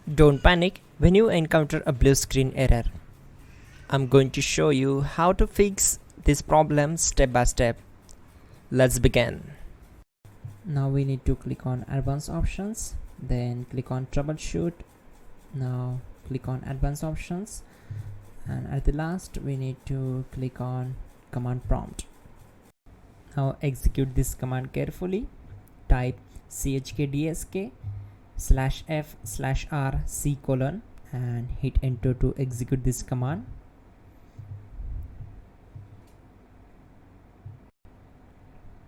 Don't panic when you encounter a blue screen error. I'm going to show you how to fix this problem step by step. Let's begin. Now we need to click on advanced options, then click on troubleshoot. Now click on advanced options, and at the last we need to click on command prompt. Now execute this command carefully. Type chkdsk/f/r/c: and hit enter to execute this command.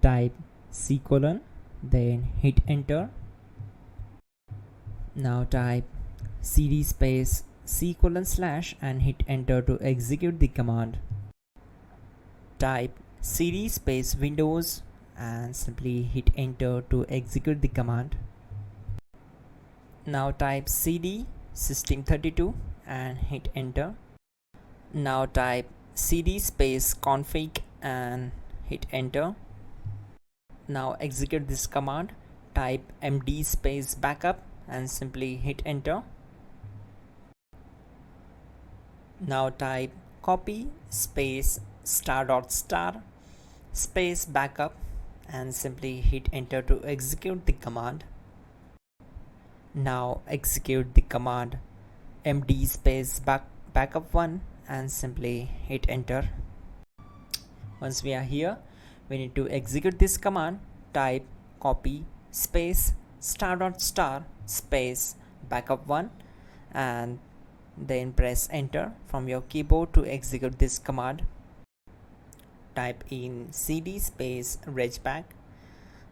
Type c:, then hit enter. Now type cd space c:/ and hit enter to execute the command. Type cd space windows and simply hit enter to execute the command. Now type cd system32 and hit enter. Now type cd space config and hit enter. Now execute this command. Type md space backup and simply hit enter. Now type copy space *** space backup and simply hit enter to execute the command. Now execute the command md space backup1 and simply hit enter. Once we are here, we need to execute this command. Type copy space ** space backup1 and then press enter from your keyboard to execute this command. Type in cd space regback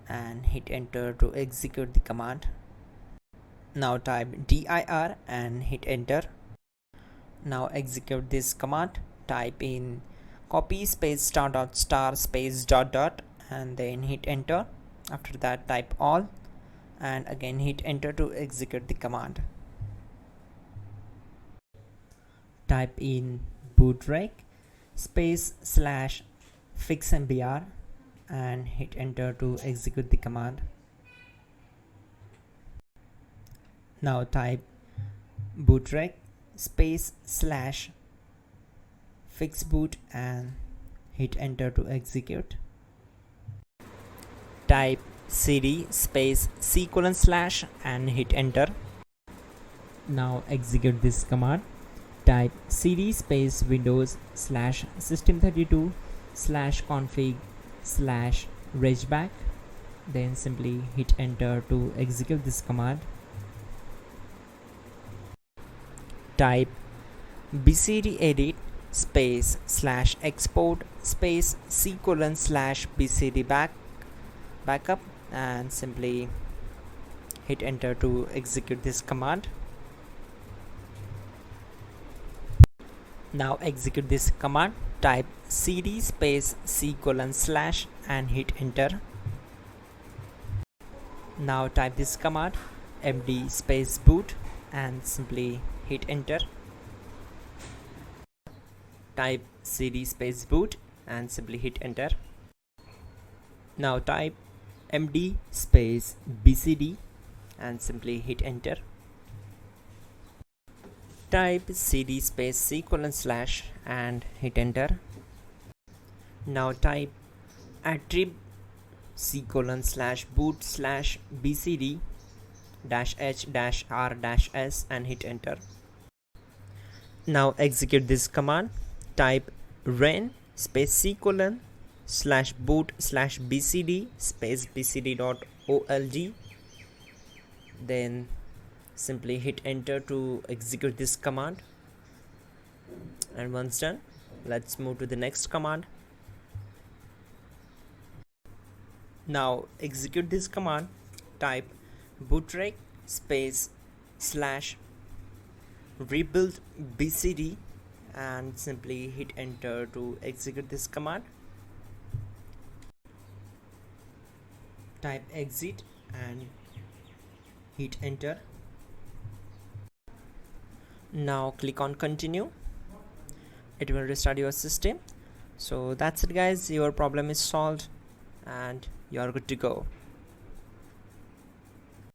and hit enter to execute the command. Now type dir and hit enter. Now execute this command. Type in copy space ** space ... and then hit enter. After that type all and again hit enter to execute the command. Type in bootrec space /fixmbr and hit enter to execute the command. Now type bootrec space /fixboot and hit enter to execute. Type cd space c:/ and hit enter. Now execute this command. Type cd space windows /system32/config/regback, then simply hit enter to execute this command. Type bcd edit space /export space c:/ bcd backup and simply hit enter to execute this command. Now execute this command. Type cd space c:/ and hit enter. Now type this command md space boot and simply hit enter. Type cd space boot and simply hit enter. Now type md space bcd and simply hit enter. Type cd space c:/ and hit enter. Now type attrib c:/boot/bcd-h-r-s and hit enter. Now execute this command. Type ren space c:/boot/bcd space bcd.olg, then simply hit enter to execute this command. And once done, let's move to the next command. Now execute this command. Type bootrec space /rebuild bcd and simply hit enter to execute this command. Type exit and hit enter. Now click on continue. It will restart your system. So that's it guys, your problem is solved and you are good to go.